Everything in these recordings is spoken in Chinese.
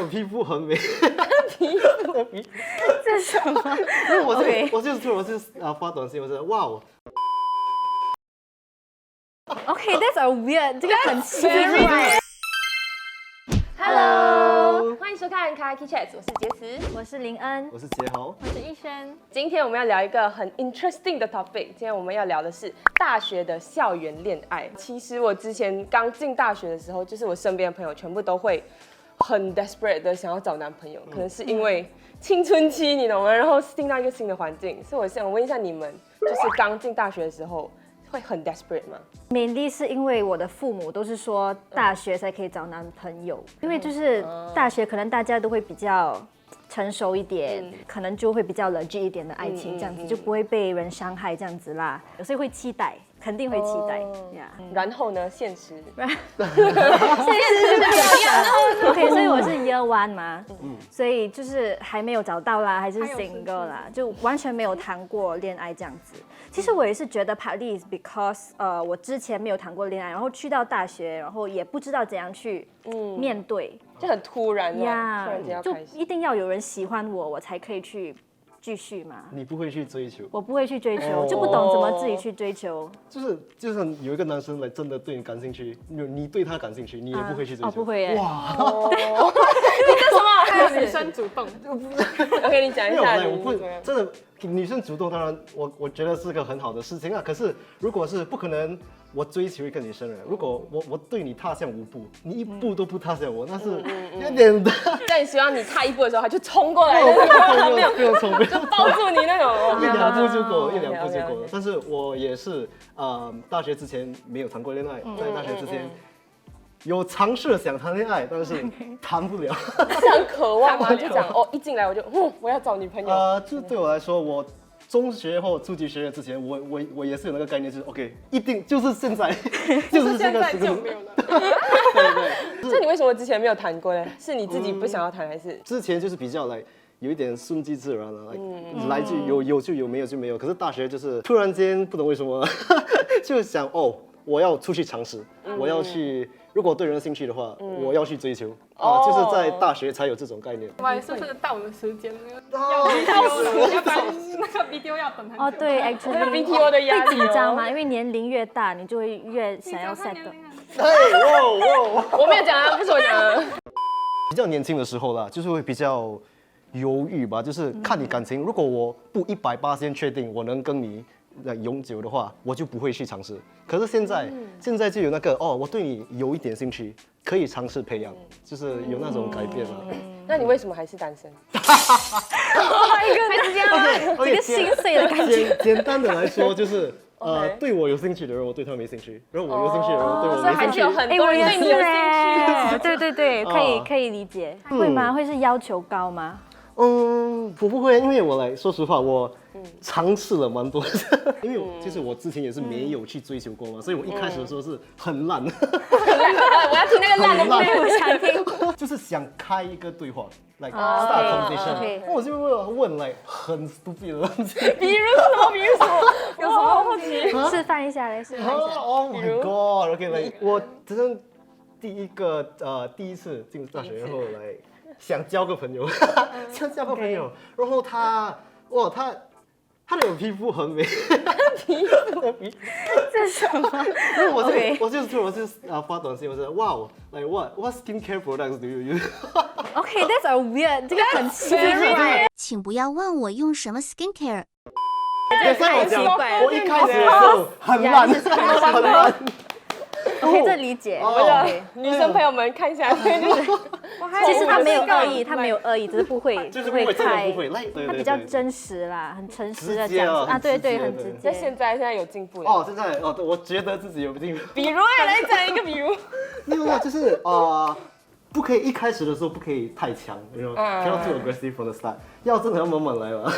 的皮肤很美。这是什么？我就是突然发短信，我说哇哦。OK，that's a weird， 这个很奇怪。Hello， 欢迎收看 Kaki Chat， 我是杰慈，我是林恩，我是杰豪，我是逸轩。今天我们要聊一个很 interesting 的 topic， 今天我们要聊的是大学的校园恋爱。其实我之前刚进大学的时候，就是我身边的朋友全部都会很 desperate 的想要找男朋友，可能是因为青春期，你懂吗？然后进到一个新的环境，所以我想问一下你们，就是刚进大学的时候会很 desperate 吗？ mainly 是因为我的父母都是说大学才可以找男朋友，因为就是大学可能大家都会比较成熟一点，可能就会比较 legit 一点的爱情，这样子就不会被人伤害这样子啦，所以会期待，肯定会期待呀。然后呢，现实，现实是不一样的。OK， 所以我是 year one 嘛，所以就是还没有找到啦，还是 single 啦，就完全没有谈过恋爱这样子。其实我也是觉得 partly is because 我之前没有谈过恋爱，然后去到大学，然后也不知道怎样去面对，就很突然呀，突然间要就开始。一定要有人喜欢我，我才可以去继续嘛。你不会去追求，我不会去追求，就不懂怎么自己去追求。就是有一个男生来真的对你感兴趣，你对他感兴趣，你也不会去追求。哦，不会耶。哇，还有女生主动，我跟你讲一没有，下，我不真的女生主动，当然我觉得是个很好的事情啊。可是如果是不可能，我追求一个女生人，如果我对你踏向5步，你一步都不踏向我，那是有点的。在你希望你踏一步的时候，他就冲过来，不用冲，就抱住你那种，一两步就够了，哦一两步就够 OK，OK 了。但是我也是，大学之前没有谈过恋爱，在大学之前有尝试想谈恋爱，但是谈不了。是很渴望吗？就讲哦，一进来我就，我要找女朋友。就对我来说，我中学或初级学业之前，我也是有那个概念，就是 OK， 一定就是现在，就是这个时刻。没有了。对，那你为什么之前没有谈过呢？是你自己不想要谈，还是？之前就是比较有一点顺其自然了，来就有就有，没有就没有。可是大学就是突然间不懂为什么，就想哦，我要出去尝试，我要去。如果对人有兴趣的话，我要去追求就是在大学才有这种概念。喂，是不是到我们时间要 BTO 了？要不然那个 BTO 要等很久。哦，对，actually BTO 的压力会紧张吗？因为年龄越大，你就会越想要 set 的。我没有讲啊，不是我讲的。比较年轻的时候啦，就是会比较犹豫吧，就是看你感情。如果我不180%确定我能跟你永久的话，我就不会去尝试。可是现在就有那个我对你有一点兴趣，可以尝试培养，就是有那种改变了。那你为什么还是单身？还是这样，这个心碎的感觉。简单的来说就是对我有兴趣的人，我对他没兴趣；然后我有兴趣的人，对我没兴趣。所以还是有很多人对你有兴趣。对，可以理解。会吗？会是要求高吗？我不会，因为我说实话，我尝试了蛮多的，因为其实我之前也是没有去追求过嘛，所以我一开始的时候是很烂，我要听那个烂的部分，我想听。就是想开一个对话，like start conversation，我就问很 stupid 的东西，比如什么，有什么好奇？示范一下来，示范一下。 Oh my god，OK， 我真的第一次进大学，然后想交个朋友，想交个朋友，然后他的皮肤很美，这是什么？我就是发短信，我说哇哦，what skincare products do you use？ OK，that's a weird， 这个很奇怪。请不要问我用什么 skincare。所以我奇怪讲，我一开始的时候很烂，很烂。 OK， 这理解。女生朋友们看一下，其实他没有恶意，他没有恶意，只是不会就是真的开不。会，他比较真实啦，很诚实的这样子啊，对，很直那接。现在有进步了。现在我觉得自己有进步。比如来讲一个比如。没有，就是不可以一开始的时候不可以太强，cannot too aggressive from the start， 要真的要慢慢来嘛，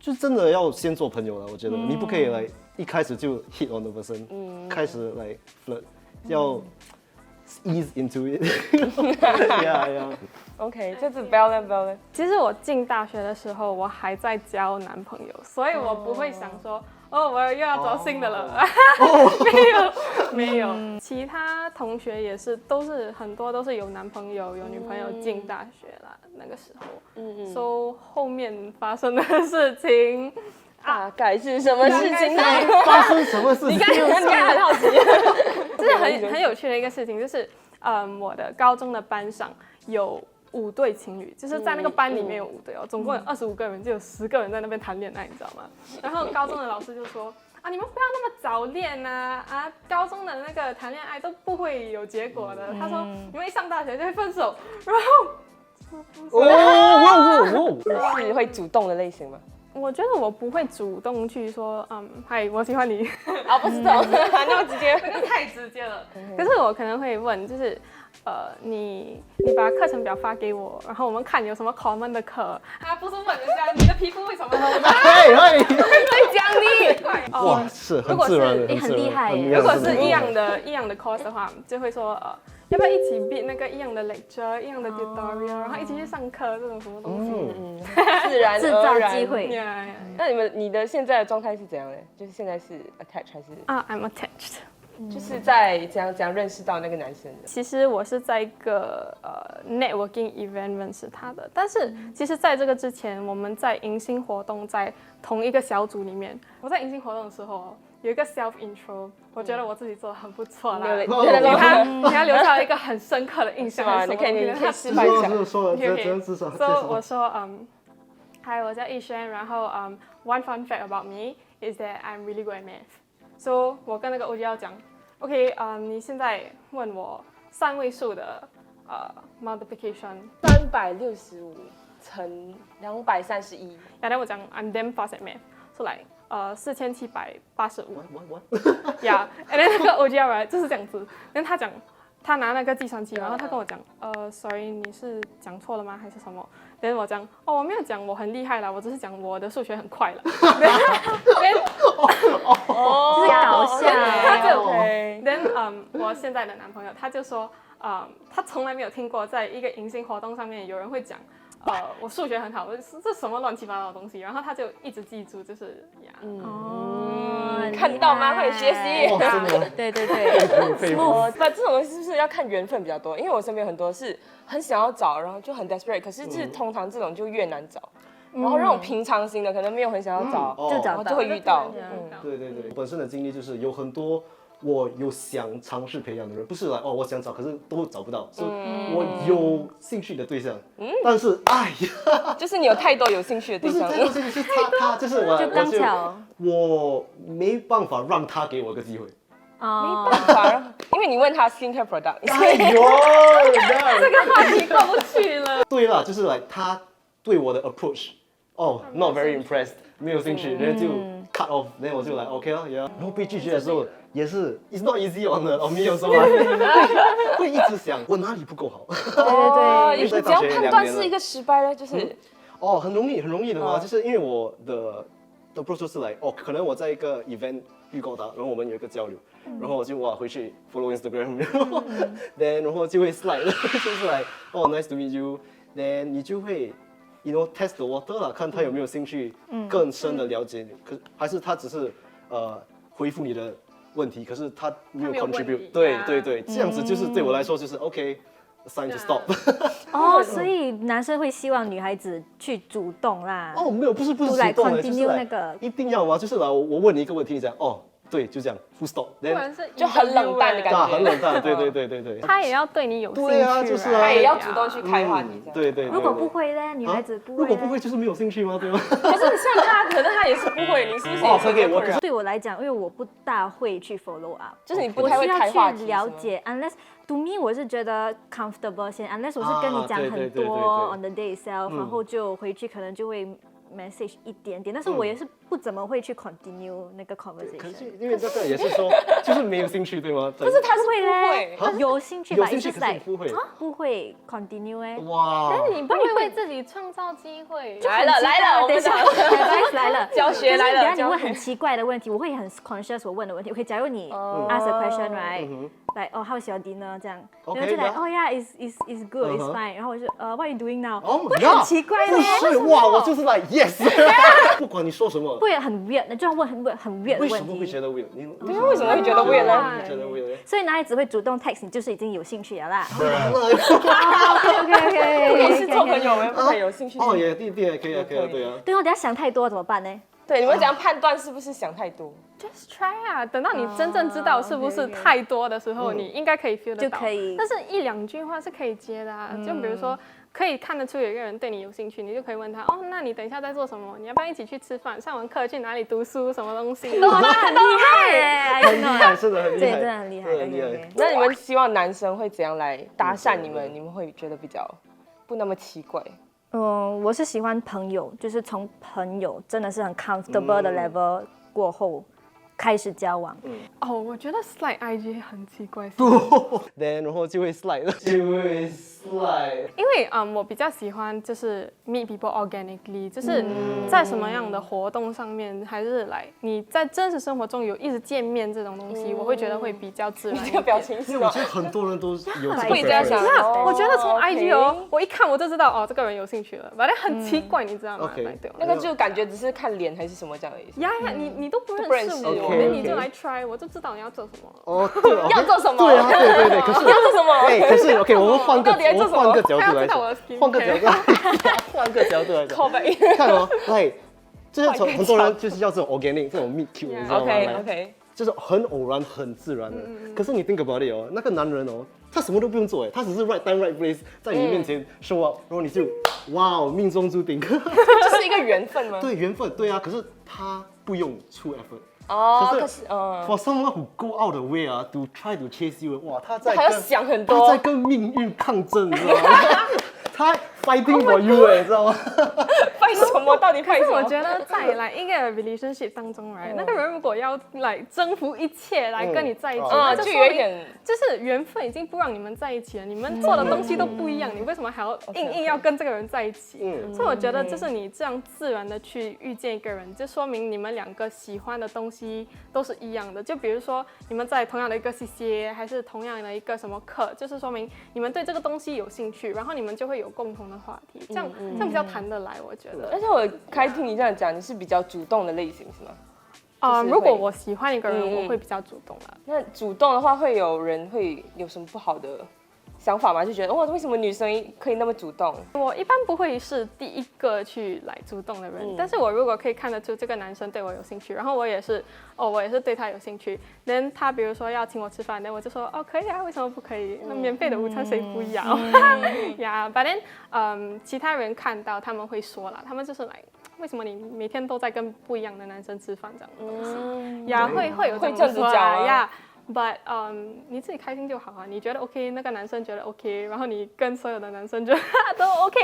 就真的要先做朋友了。我觉得你不可以一开始就 hit on the person，开始flirt， 要 ease into it，yeah。OK， 这次不要了。其实我进大学的时候，我还在交男朋友，所以我不会想说，哦，我又要找新的了。没有，其他同学也是，很多都是有男朋友、有女朋友进大学啦，那个时候。所以后面发生的事情。大概是什么事情呢？发生什么事情？你看很好奇，这是很有趣的一个事情，就是我的高中的班上有5对情侣，就是在那个班里面有5对哦，总共有25个人，就有10个人在那边谈恋爱，你知道吗？然后高中的老师就说啊，你们不要那么早恋啊，高中的那个谈恋爱都不会有结果的。他说你们一上大学就会分手，然后是会主动的类型吗？我觉得我不会主动去说，嗨，我喜欢你。不是这种，那么直接，那个太直接了。可是我可能会问，就是，你把课程表发给我，然后我们看有什么 common 的课。不是问人家你的皮肤为什么很白？在讲你。哇，是很自然的，很厉害。如果是一样的 course 的话，就会说要不要一起 bid 那个一样的 lecture、一样的 tutorial，然后一起去上课这种什么东西，自然制造机会。那你的现在的状态是怎样的？就是现在是 attached 还是？I'm attached。就是在怎样认识到那个男生的？其实我是在一个networking event 认识他的，但是其实在这个之前，我们在迎新活动在同一个小组里面。我在迎新活动的时候有一个 self intro， 我觉得我自己做得很不错啦，给他留下了一个很深刻的印象。你可以示范一下。说我说嗨，我叫逸轩，然后one fun fact about me is that I'm really good at math。So 我跟那个 OGL 讲 ，OK， 你现在问我3位数的multiplication， 365乘231。然后我讲 I'm damn fast at math，so like 4785。Yeah， and then 那个 OGL 就是这样子，然后他讲。他拿那个计算器，然后他跟我讲，sorry， 你是讲错了吗？还是什么？然后我讲，我没有讲我很厉害啦，我只是讲我的数学很快啦。就是搞笑。他就我现在的男朋友他就说，他从来没有听过在一个迎新活动上面有人会讲，我数学很好，这什么乱七八糟的东西，然后他就一直记住，就是看到吗？快点学习。对。这种东西是不是要看缘分比较多？因为我身边很多是很想要找，然后就很 desperate， 可是就是通常这种就越难找。然后那种平常心的，可能没有很想要找，然后就会遇到。对，本身的经历就是有很多我有想尝试培养的人，不是来我想找，可是都找不到，所以我有兴趣的对象，但是就是你有太多有兴趣的对象，不是他就是就刚巧我没办法让他给我个机会。没办法，因为你问他 skincare product， 这个话题过不去了。对啦，就是来他对我的 approach，not very impressed， 没有兴趣，然后就 cut off， 然后我就来 OK 了，然后被拒绝的时候也是 it's not easy on the me 有时候会一直想我哪里不够好。对，只要判断是一个失败了，就是很容易的嘛，就是因为我的 approach 就是来可能我在一个 event 遇到他，然后我们有一个交流，然后我就回去 follow Instagram， 然后就会 slide， 就是来nice to meet you，then 你就会 test the water 啦，看他有没有兴趣更深的了解你，还是他只是回复你的问题，可是他没有 contribute， 对，这样子就是对我来说就是 OK。Sign to stop。所以男生会希望女孩子去主动啦。没有，不是主动的，就是那个一定要吗？就是我问你一个问题，你讲对，就这样 full stop， 就很冷淡的感觉，很冷淡，对。他也要对你有兴趣，对啊，就是他也要主动去开发你，对。如果不会呢？女孩子不会。如果不会就是没有兴趣吗？对吗？可是像他，可能他也是不会，你是不是？对我来讲，因为我不大会去 follow up， 就是你不太会开话题，我需要去了解 ，unless to me 我是觉得 comfortable 先 ，unless 我是跟你讲很多 on the day itself， 然后就回去可能就会 message 一点点，但是我也是不怎么会去 continue 那个 conversation。可是因为这个也是说，就是没有兴趣，对吗？不是，他是不会，有兴趣吧？有兴趣可是不会 continue 哇！但你不会为自己创造机会。来了，我们来了，教学来了。等下你问很奇怪的问题，我会很 conscious 我问的问题。OK， 假如你 ask a question right，like how's your dinner 这样，然后就来yeah，is good，is fine， 然后我就what are you doing now？ 会很奇怪的。是哇，我就是like yes。不管你说什么，会很 weird，就要问很 weird 的为问题。什么会觉得 weird？你为什么会觉得 weird 呢？觉得 weird？所以男孩子会主动 text 你，就是已经有兴趣了啦。你 OK 是做朋友们不太有兴趣。哦，也对，可以啊，对啊。对哦，等下想太多怎么办呢？对，你们怎样判断是不是想太多？ Just try 啊，等到你真正知道是不是太多的时候，你应该可以 feel 得到，就可以但是一两句话是可以接的啊，就比如说。可以看得出有一个人对你有兴趣，你就可以问他哦，那你等一下在做什么？你要不要一起去吃饭？上完课去哪里读书？什么东西？哇，很厉害，很厉害，是的，很厉对，害，真的很厉害，很厉害。那你们希望男生会怎样来搭讪你们？你们会觉得比较不那么奇怪？我是喜欢朋友，就是从朋友真的是很 comfortable 的 level 过后开始交往。哦，我觉得 slide IG 很奇怪， Then 然后就会 slide，因为我比较喜欢就是 meet people organically，就是在什么样的活动上面，还是来你在真实生活中有一直见面这种东西，我会觉得会比较自然一点。这个表情是因为我觉得很多人都有这个会这样想 preference 我觉得从 IG 哦 OK，我一看我就知道哦，这个人有兴趣了，反正很奇怪，你知道吗？ OK 对我那个就感觉只是看脸还是什么这样的意思。呀，你都不认都不认识识我，我那 OK，你就来 try，我就知道你要做什么。哦，对哦，要做什么？对啊，对，可是要做什么？哎，可是 OK，我们换个到底在做什么角度他要来说知道我的 skincare 换个角度，换个角度来说，靠背。看哦，来，就是很多人就是要这种 organic 这种 meet cute，你知道吗 OK 来 OK，就是很偶然、很自然的。可是你 think about it 哦，那个男人哦，他什么都不用做哎，他只是 right time right place 在你面前 show up，然后你就哇哦，命中注定。这是一个缘分吗？对，缘分，对啊。可是他不用出 effort。哦，可是可是for someone who go out the way 啊，to try to chase you， 哇，他在还要想很多他在跟命运抗争，你知道吗？他 fighting for you 哎，你知道吗？拍什么？到底拍什么？可是我觉得在来一个 relationship 当中来，那个人如果要来征服一切来跟你在一起，那就就说明有一点就是缘分已经不让你们在一起了，你们做的东西都不一样，你为什么还要硬要跟这个人在一起？所以我觉得就是你这样自然的去遇见一个人，就说明你们两个喜欢的东西都是一样的。就比如说你们在同样的一个 CCA， 还是同样的一个什么课，就是说明你们对这个东西有兴趣，然后你们就会有共同的话题，这样比较谈得来，我觉得。但是我开听你这样讲，你是比较主动的类型是吗？就是会如果我喜欢一个人，我会比较主动啦。那主动的话，会有人会有什么不好的想法吗？就觉得哇，为什么女生可以那么主动？我一般不会是第一个去来主动的人，但是我如果可以看得出这个男生对我有兴趣，然后我也是对他有兴趣，then 他比如说要请我吃饭，then 我就说哦可以啊，为什么不可以？那免费的午餐谁不要呀？But then 其他人看到他们会说啦，他们就是来。为什么你每天都在跟不一样的男生吃饭这样的东西？呀，会有会这样子讲啊呀。But 你自己开心就好啊，你觉得 OK， 那个男生觉得 OK， 然后你跟所有的男生觉得都 OK，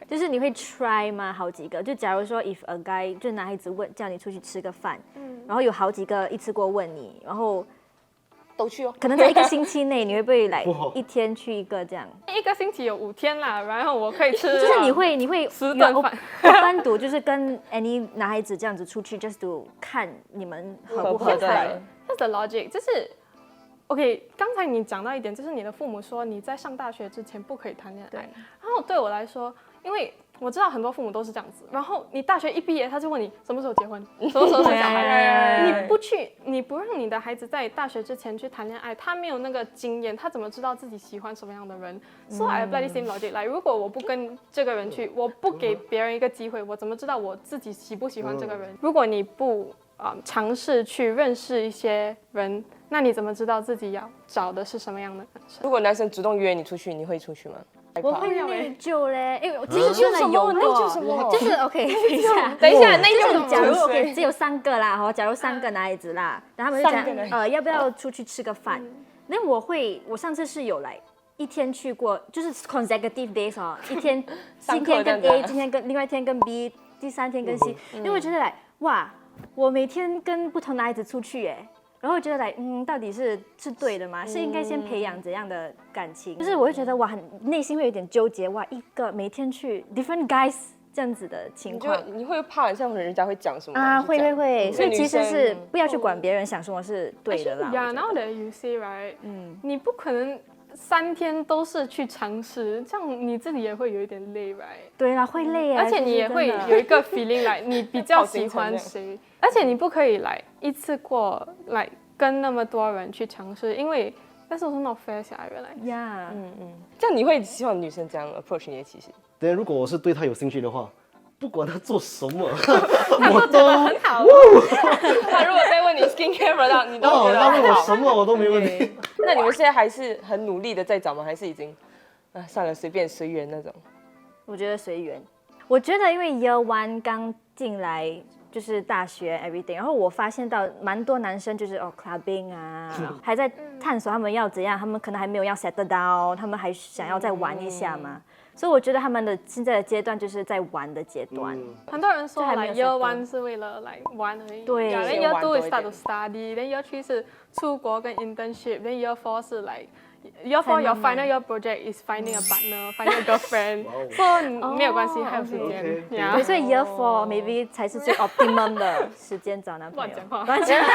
就是你会 try 吗？好几个，就假如说 if a guy 就男孩子问叫你出去吃个饭，然后有好几个一次过问你，然后都去哦。可能在一个星期内，你会不会来哇一天去一个这样？一个星期有5天啦，然后我可以吃，就是你会10顿饭。我单独就是跟 any 男孩子这样子出去 just to 看你们合不合得来拍。That's the logic， 就是OK。刚才你讲到一点，就是你的父母说你在上大学之前不可以谈恋爱，然后对我来说，因为我知道很多父母都是这样子，然后你大学一毕业，他就问你什么时候结婚，什么时候生小孩，你不让你的孩子在大学之前去谈恋爱，他没有那个经验，他怎么知道自己喜欢什么样的人？So I apply the same logic， 来，如果我不跟这个人去，我不给别人一个机会，我怎么知道我自己喜不喜欢这个人？如果你不尝试去认识一些人，那你怎么知道自己要找的是什么样的男生？如果男生主动约你出去，你会出去吗？我会内疚嘞，因为我其实真的有内疚过什么，就是 OK， 等一下，等一下，那就是假如种 OK 只有3个啦，假如3个男孩子啦，然后他们就讲要不要出去吃个饭？那我上次是有来一天去过，就是 consecutive days 哦，一天今天跟 A， 今天跟另外一天跟 B， 第3天跟 C， 因为我觉得来哇，我每天跟不同男孩子出去哎。然后觉得来，到底是对的吗？是应该先培养怎样的感情？就是我会觉得哇，内心会有点纠结哇，一个每天去 different guys 这样子的情况，你会怕像人家会讲什么啊？会，所以其实是不要去管别人想什么是对的啦。Yeah, now that you say right，你不可能3天都是去尝试，这样你自己也会有一点累 ，right？对啦，会累啊，而且你也会有一个 feeling 来，你比较喜欢谁，而且你不可以来一次过来跟那么多人去尝试，因为那是我 not fair 下来原来。呀，这样你会希望女生这样 approach 你的其实？等如果我是对他有兴趣的话，不管他做什么，我都很好。他如果再问你 skincare product， 你都觉得他问我好什么我都没问题。那你们现在还是很努力的在找吗？还是已经算了随便随缘那种？我觉得随缘。我觉得因为 Year One 刚进来就是大学 everything， 然后我发现到蛮多男生就是clubbing 啊，还在探索他们要怎样，他们可能还没有要 settle down， 他们还想要再玩一下嘛。所以我觉得他们的现在的阶段就是在玩的阶段。很多人说还没有 like Year One 是为了来玩而已，对，then Year Two is start to study，then Year Three 是出国跟 internship，then Year Four 是like Year Four your final year project is finding a partner，finding a girlfriend，so 没有关系，还有时间。对，所以 Year Four maybe 才是最 optimum 的时间找男朋友。乱讲话。乱讲话。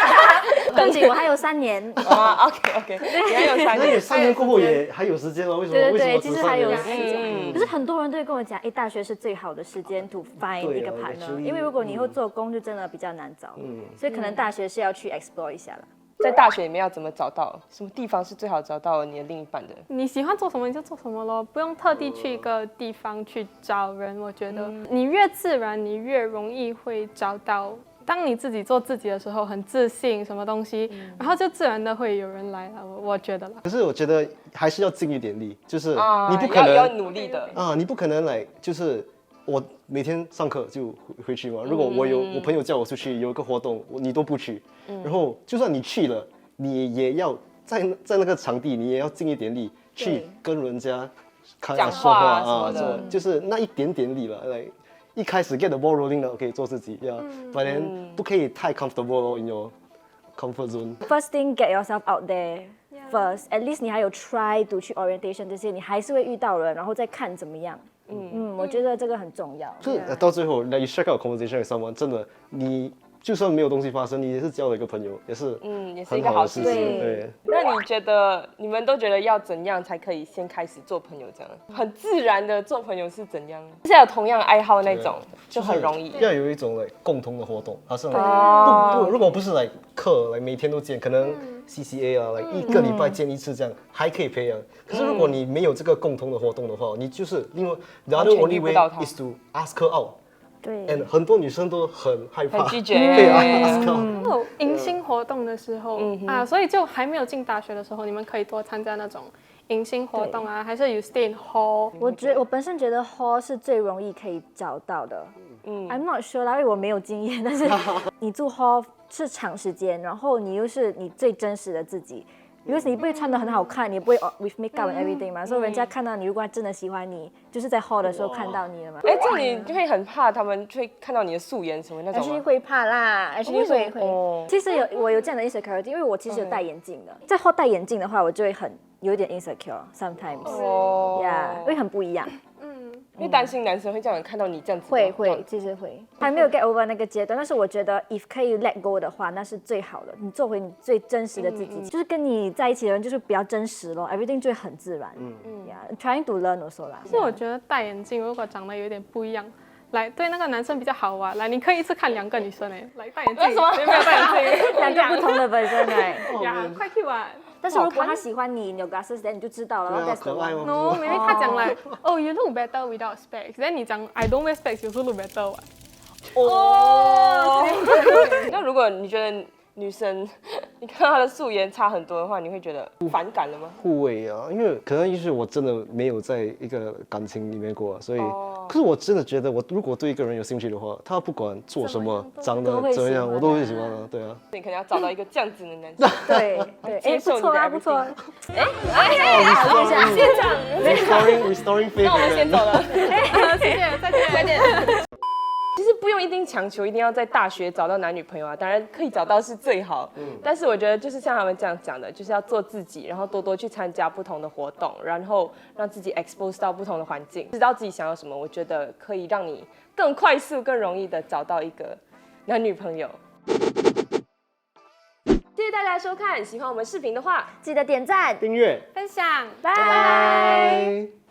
不紧，我还有3年。啊 ，OK， 你还有3那你年。3年过后也还有时间吗？为什么？对对对，为什么只其实还有3时年？间。可是很多人都会跟我讲，哎，大学是最好的时间 to find 一个 partner，因为如果你以后做工就真的比较难找，所以可能大学是要去 explore 一下了。在大学里面要怎么找到？什么地方是最好找到你的另一半的？你喜欢做什么你就做什么咯，不用特地去一个地方去找人。我觉得你越自然，你越容易会找到。当你自己做自己的时候，很自信，什么东西，然后就自然的会有人来了。我觉得啦。可是我觉得还是要尽一点力，就是你不可要能努力的你不可能来就是我每天上课就回去嘛。如果我朋友叫我出去有一个活动，你都不去，然后就算你去了，你也要在那个场地，你也要尽一点力去跟人家讲说话什么的，就是那一点点力了。来一开始 get the ball rolling 了 ，OK 做自己，but then 不可以太 comfortable in your comfort zone。 First thing, get yourself out there first. At least 你还有 try to 去 orientation 这些，你还是会遇到人，然后再看怎么样。我觉得这个很重要。就是到最后，你 strike out conversation with someone， 真的你。就算没有东西发生，你也是交了一个朋友，也是也是一个好事情。对。那你觉得你们都觉得要怎样才可以先开始做朋友？这样很自然的做朋友是怎样？就是要有同样爱好那种，就很容易。要有一种共同的活动，好像不，如果不是课每天都见，可能 CCA 啊，1个礼拜见1次这样，还可以培养。可是如果你没有这个共同的活动的话，你就是另外 the other only way is to ask her out。对，很多女生都很害怕，很拒绝。对ask out。有迎新活动的时候所以就还没有进大学的时候，你们可以多参加那种迎新活动啊，还是有 stay in hall。我本身觉得 hall 是最容易可以找到的。I'm not sure 啦，因为我没有经验，但是你住 hall 是长时间，然后你又是你最真实的自己。因为你不会穿得很好看，你不会 with makeup and everything 嘛，所以人家看到你，如果他真的喜欢你，就是在 hall 的时候看到你了嘛。哎，这你就会很怕他们会看到你的素颜什么那种吗？还是会怕啦，还是会。其实我有这样的 insecurity， 因为我其实有戴眼镜的，在 hall 戴眼镜的话，我就会有点 insecure sometimes，因为很不一样。因为担心男生会这样看到你这样子。会，其实会，还没有 get over 那个阶段。但是我觉得 if 可以 let go 的话，那是最好的。你做回你最真实的自己，就是跟你在一起的人就是比较真实咯 ，everything 就会很自然。trying to learn also 啦。所以我觉得戴眼镜如果长得有点不一样，来对那个男生比较好玩。来，你可以一次看2个女生来戴眼镜，什么？没有戴眼镜，2个不同的本身来。呀，快去玩。但是如果他喜欢你，你有 glasses， 你就知道了。可爱吗 ？No， 因为他讲来，Oh you look better without specs， then 你讲 I don't wear specs， you also look better。那如果你觉得女生，你看她的素颜差很多的话，你会觉得反感了吗？互为啊，因为可能就是我真的没有在一个感情里面过，所以，可是我真的觉得，我如果对一个人有兴趣的话，他不管做什么，长得怎么样，我都会喜欢啊，对啊。你可能要找到一个这样子的男生。对，接受你的不错。县长 restoring faith。那我们先走了，谢谢，再见。其实不用一定强求，一定要在大学找到男女朋友啊，当然可以找到是最好。但是我觉得就是像他们这样讲的，就是要做自己，然后多多去参加不同的活动，然后让自己 expose 到不同的环境，知道自己想要什么。我觉得可以让你更快速、更容易的找到一个男女朋友。谢谢大家的收看，喜欢我们视频的话，记得点赞、订阅，分享，拜拜拜。